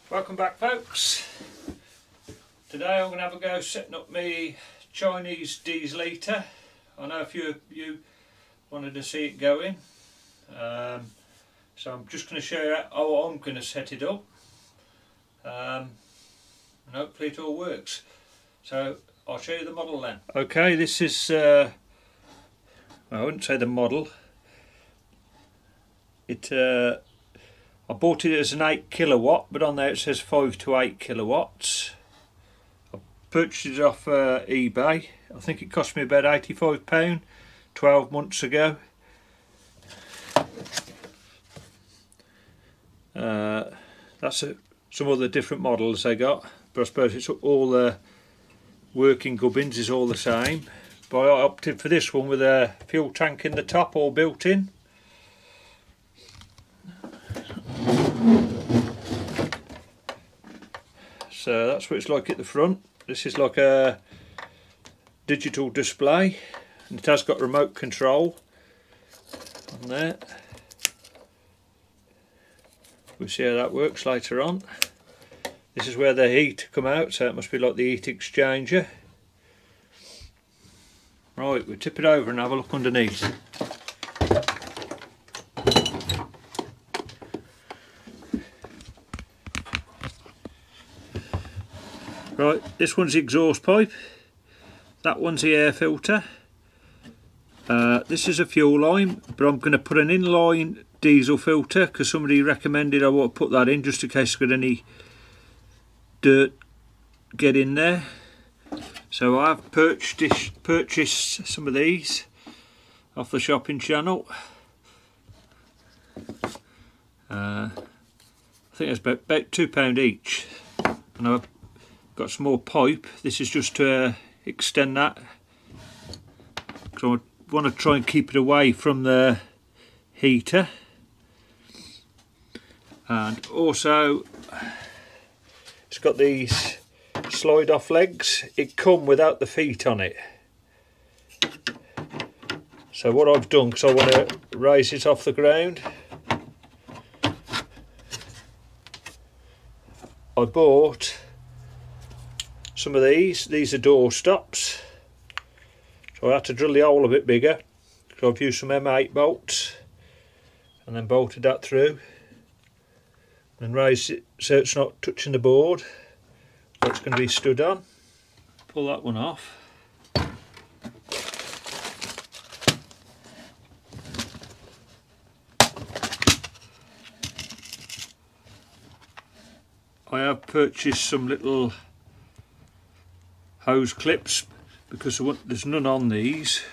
Welcome back, folks. Today I'm going to have a go setting up my Chinese diesel heater. I know a few of you wanted to see it going, so I'm just going to show you how I'm going to set it up, and hopefully it all works. So I'll show you the model then. Okay, this is I wouldn't say the model. I bought it as an 8 kilowatt, but on there it says 5 to 8 kilowatts. I purchased it off eBay. I think it cost me about £85 12 months ago. That's some other different models they got, but I suppose it's all the working gubbins is all the same. But I opted for this one with a fuel tank in the top, all built in. So that's what it's like at the front. This is like a digital display, and it has got remote control on there. We'll see how that works later on. This is where the heat come out, so it must be like the heat exchanger. Right, we'll tip it over and have a look underneath. Right, this one's the exhaust pipe, that one's the air filter, this is a fuel line, but I'm going to put an inline diesel filter because somebody recommended I want to put that in just in case I've got any dirt get in there. So I've purchased some of these off the shopping channel. I think it's about £2 each, and I've got some more pipe. This is just to extend that because I want to try and keep it away from the heater. And also it's got these slide off legs. It come without the feet on it, so what I've done, because I want to raise it off the ground, I bought some of these are door stops, so I had to drill the hole a bit bigger, so I've used some M8 bolts and then bolted that through and raised it so it's not touching the board where it's going to be stood on. Pull that one off. I have purchased some little hose clips because there's none on these,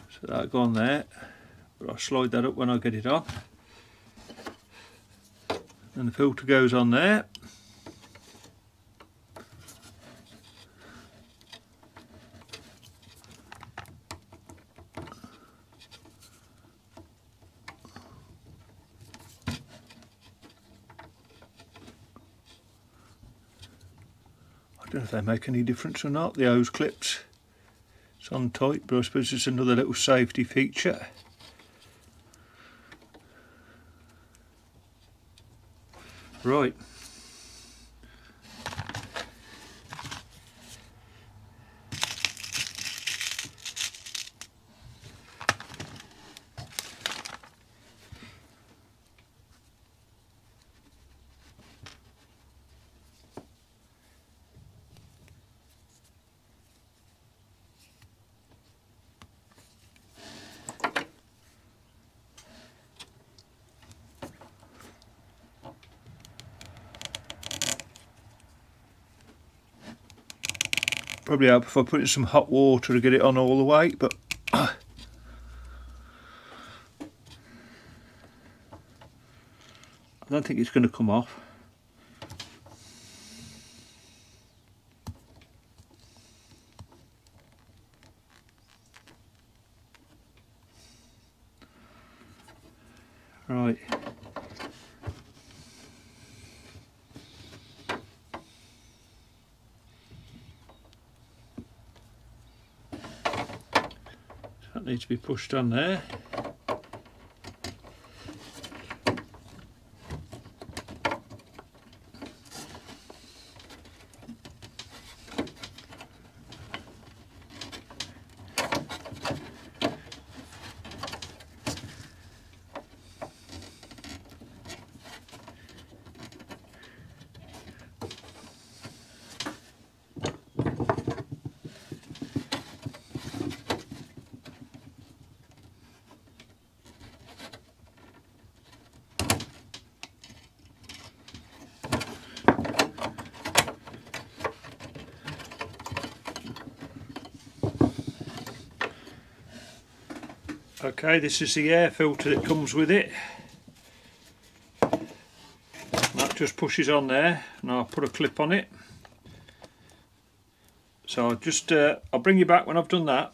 so that'll go on there, but I'll slide that up when I get it on, and the filter goes on there. I don't know if they make any difference or not, the hose clips. It's on tight, but I suppose it's another little safety feature. Right. Probably help if I put in some hot water to get it on all the way, but I don't think it's going to come off. Right. That needs to be pushed on there. Okay, this is the air filter that comes with it. That just pushes on there, and I'll put a clip on it. So I'll bring you back when I've done that.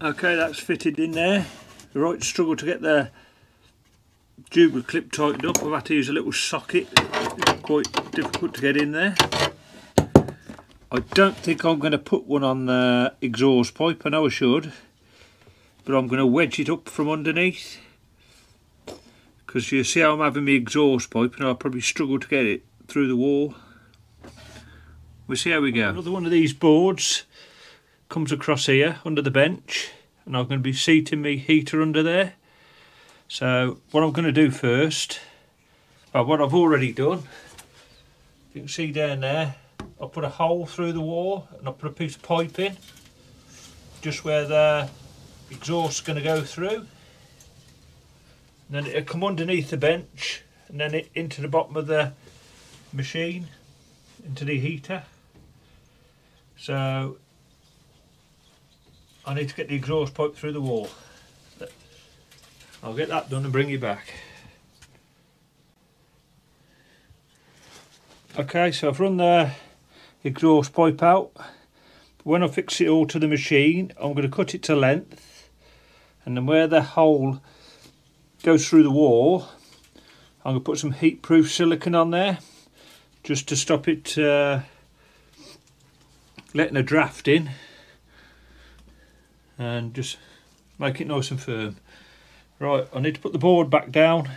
Okay, that's fitted in there. The right struggle to get the Jubilee clip tightened up. I've had to use a little socket. It's quite difficult to get in there. I don't think I'm going to put one on the exhaust pipe. I know I should, but I'm going to wedge it up from underneath, because you see how I'm having my exhaust pipe and I'll probably struggle to get it through the wall. We'll see how we go. Another one of these boards comes across here under the bench, and I'm going to be seating my heater under there. So what I'm going to do first, what I've already done, you can see down there, I'll put a hole through the wall and I'll put a piece of pipe in, just where the exhaust is going to go through. And then it'll come underneath the bench and then into the bottom of the machine, into the heater. So I need to get the exhaust pipe through the wall. I'll get that done and bring you back. Okay, so I've run the exhaust pipe out. When I fix it all to the machine, I'm going to cut it to length, and then where the hole goes through the wall, I'm going to put some heat-proof silicone on there, just to stop it letting a draft in, and just make it nice and firm. Right, I need to put the board back down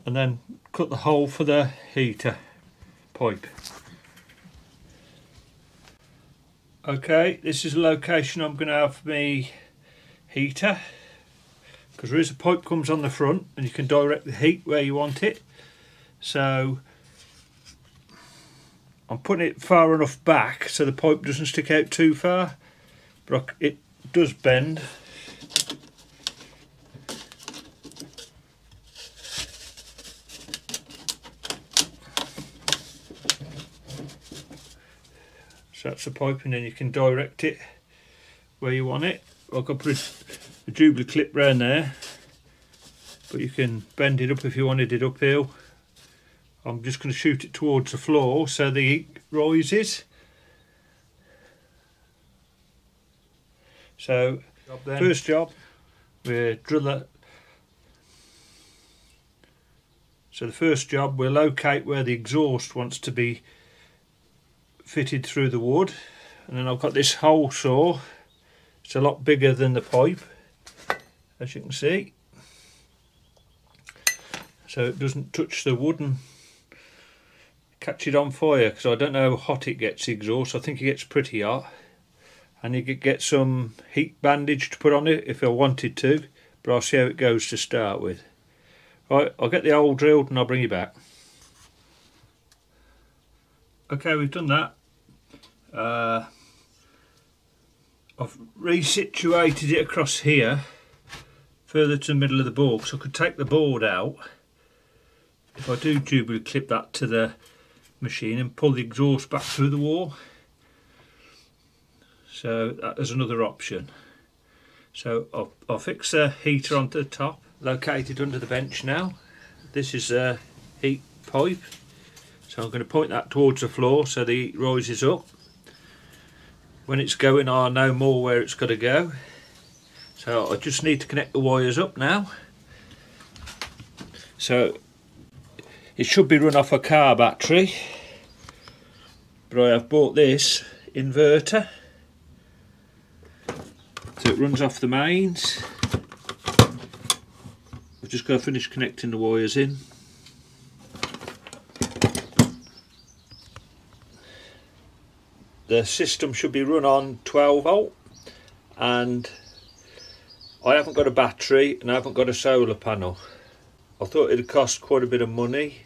and then cut the hole for the heater pipe. Okay, this is the location I'm going to have my heater, because there is a pipe comes on the front and you can direct the heat where you want it. So I'm putting it far enough back so the pipe doesn't stick out too far, but it does bend. So that's the pipe, and then you can direct it where you want it. I can put a Jubilee clip round there, but you can bend it up if you wanted it uphill. I'm just going to shoot it towards the floor so the heat rises. So first job, we drill that. So the first job, we'll locate where the exhaust wants to be fitted through the wood, and then I've got this hole saw. It's a lot bigger than the pipe, as you can see, so it doesn't touch the wood and catch it on fire, because I don't know how hot it gets, the exhaust. I think it gets pretty hot, and you could get some heat bandage to put on it if I wanted to, but I'll see how it goes to start with. Right, I'll get the hole drilled and I'll bring you back. Okay, we've done that. I've resituated it across here, further to the middle of the board, so I could take the board out if I do Jubilee clip that to the machine and pull the exhaust back through the wall. So that is another option. So I'll fix the heater onto the top, located under the bench now. This is a heat pipe. So I'm going to point that towards the floor so the heat rises up. When it's going, I know more where it's got to go. So I just need to connect the wires up now. So it should be run off a car battery, but I have bought this inverter, so it runs off the mains. I've just got to finish connecting the wires in. The system should be run on 12 volt, and I haven't got a battery and I haven't got a solar panel. I thought it'd cost quite a bit of money,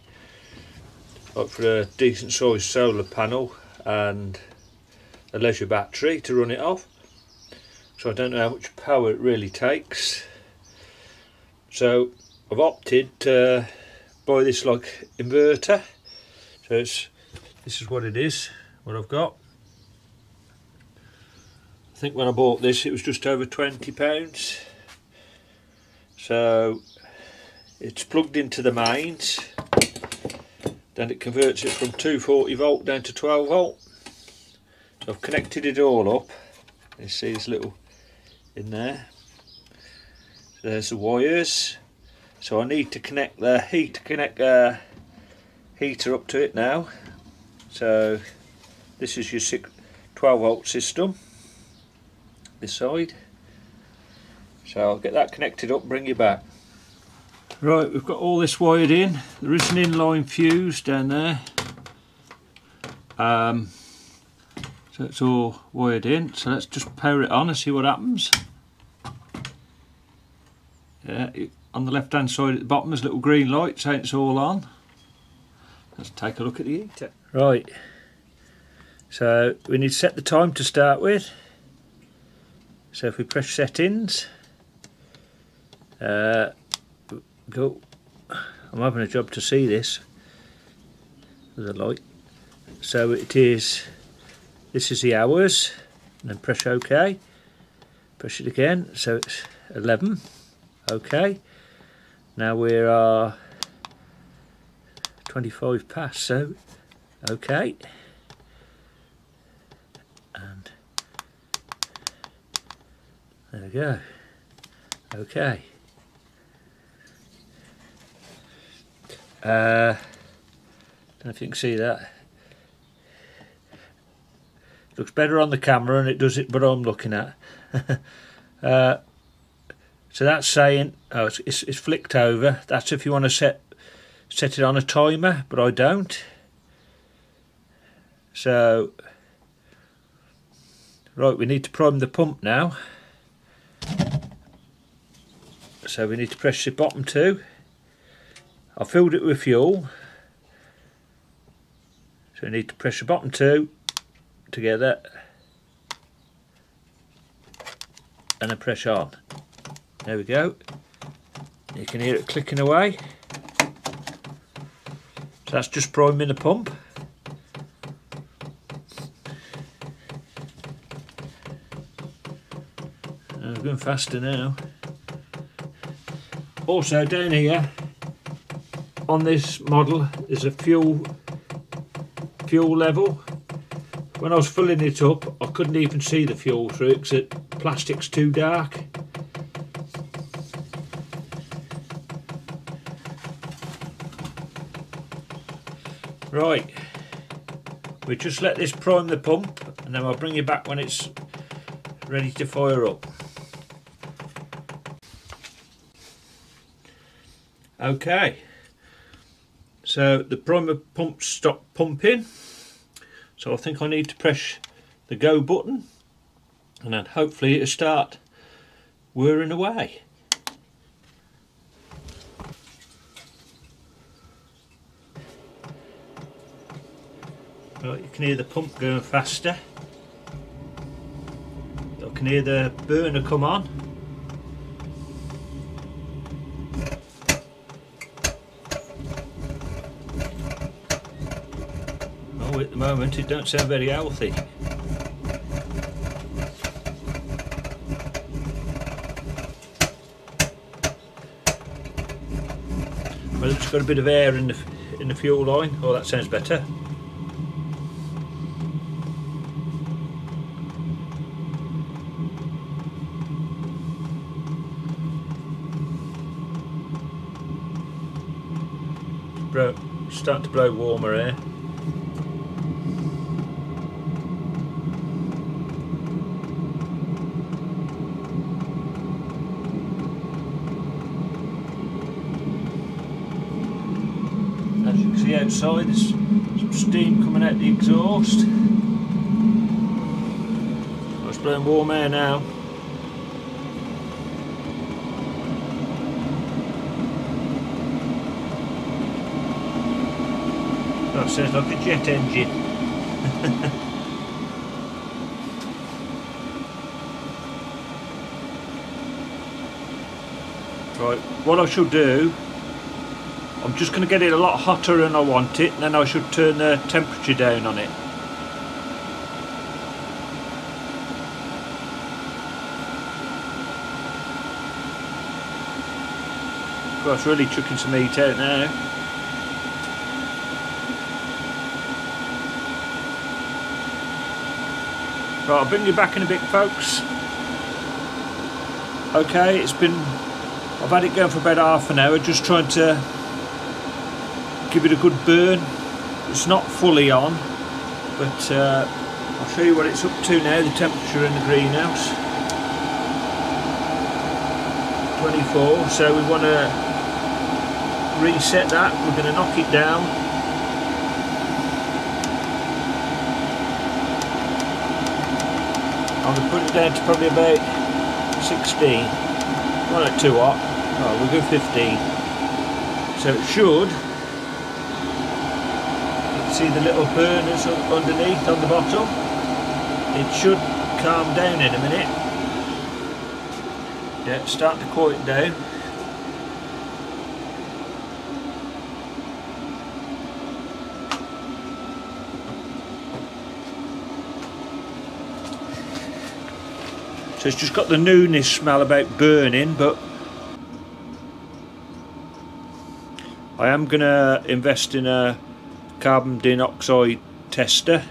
like for a decent sized solar panel and a leisure battery to run it off. So I don't know how much power it really takes. So I've opted to buy this like inverter. So this is what it is, what I've got. think when I bought this it was just over £20. So it's plugged into the mains, then it converts it from 240 volt down to 12 volt. So I've connected it all up. You see this little in there. So there's the wires. So I need to connect the heater up to it now. So this is your 12 volt system, this side. So I'll get that connected up, bring you back. Right, we've got all this wired in. There is an inline fuse down there. So it's all wired in. So let's just power it on and see what happens. Yeah, on the left hand side at the bottom there's a little green light saying it's all on. Let's take a look at the heater. Right, so we need to set the time to start with. So if we press settings, go. I'm having a job to see this with the light. So it is, this is the hours, and then press OK. Press it again, so it's 11. OK. Now we are 25 past, so OK. And there we go. OK. Don't know if you can see that. It looks better on the camera and it does it, but I'm looking at. So that's saying, oh, it's flicked over. That's if you want to set it on a timer, but I don't. So, right, we need to prime the pump now. So we need to press the bottom two. I filled it with fuel, so we need to press the bottom two together and then press on. There we go. You can hear it clicking away. So that's just priming the pump. We're going faster now. Also down here on this model is a fuel level. When I was filling it up I couldn't even see the fuel through it because the plastic's too dark. Right, we just let this prime the pump and then I'll bring you back when it's ready to fire up. Okay, so the primer pump stopped pumping, so I think I need to press the go button and then hopefully it'll start whirring away. Right, you can hear the pump going faster. I can hear the burner come on. Oh, at the moment it don't sound very healthy. Well, it's got a bit of air in the fuel line. Oh, that sounds better. Starting to blow warmer air. As you can see outside there's some steam coming out the exhaust. Oh, it's blowing warm air now. That sounds like a jet engine. Right, what I should do, I'm just going to get it a lot hotter than I want it, and then I should turn the temperature down on it. Well, it's really chucking some heat out now. Right, I'll bring you back in a bit, folks. Okay, I've had it going for about half an hour, just trying to give it a good burn. It's not fully on, but I'll show you what it's up to now, the temperature in the greenhouse. 24, so we want to reset that. We're going to knock it down. I'm going to put it down to probably about 16. Well, not too hot. Oh, we'll go 15. So it should. You can see the little burners underneath on the bottom. It should calm down in a minute. Yeah, start to quieten down. So it's just got the newness smell about burning, but I am going to invest in a carbon dioxide tester,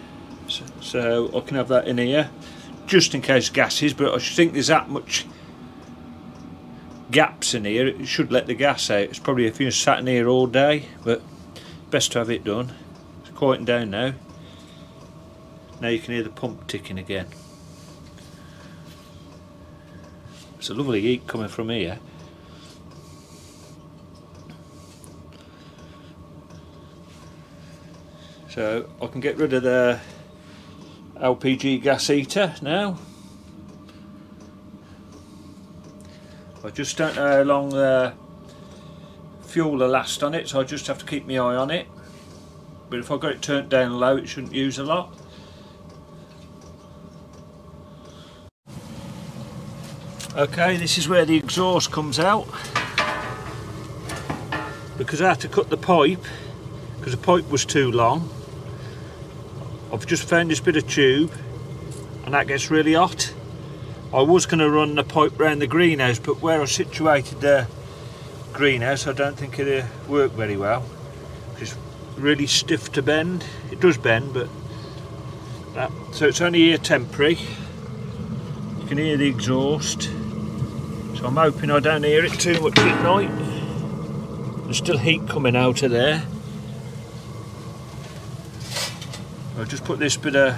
so I can have that in here just in case gases, but I think there's that much gaps in here, it should let the gas out. It's probably if you're sat in here all day, but best to have it done. It's quieting down now. Now you can hear the pump ticking again. It's a lovely heat coming from here. So I can get rid of the LPG gas heater now. I just don't know how long the fuel will last on it, so I just have to keep my eye on it. But if I got it turned down low, it shouldn't use a lot. Okay, this is where the exhaust comes out, because I had to cut the pipe because the pipe was too long. I've just found this bit of tube and that gets really hot. I was going to run the pipe round the greenhouse, but where I situated the greenhouse I don't think it'll work very well. It's really stiff to bend. It does bend, but that, so it's only here temporary. You can hear the exhaust. So I'm hoping I don't hear it too much at night. There's still heat coming out of there. I'll just put this bit of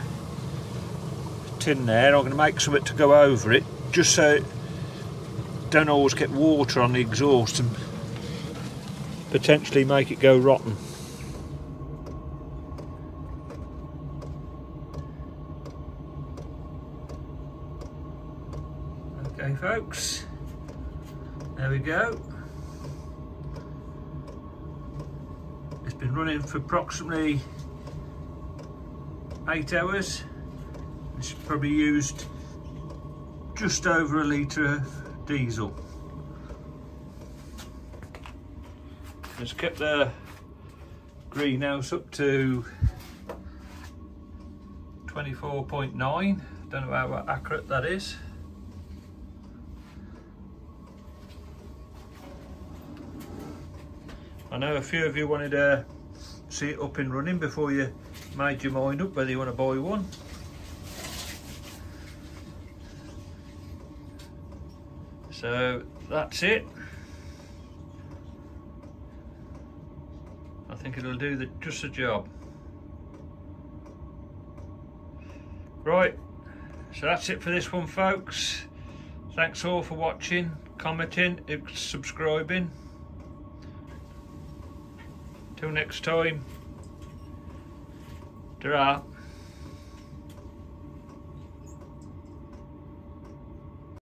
tin there. I'm going to make something to go over it, just so it don't always get water on the exhaust and potentially make it go rotten. Okay folks, there we go. It's been running for approximately 8 hours. It's probably used just over a litre of diesel. It's kept the greenhouse up to 24.9. Don't know how accurate that is. I know a few of you wanted to see it up and running before you made your mind up whether you want to buy one. So that's it. I think it'll do just the job. Right, so that's it for this one folks. Thanks all for watching, commenting, subscribing. Till next time, ta-ra.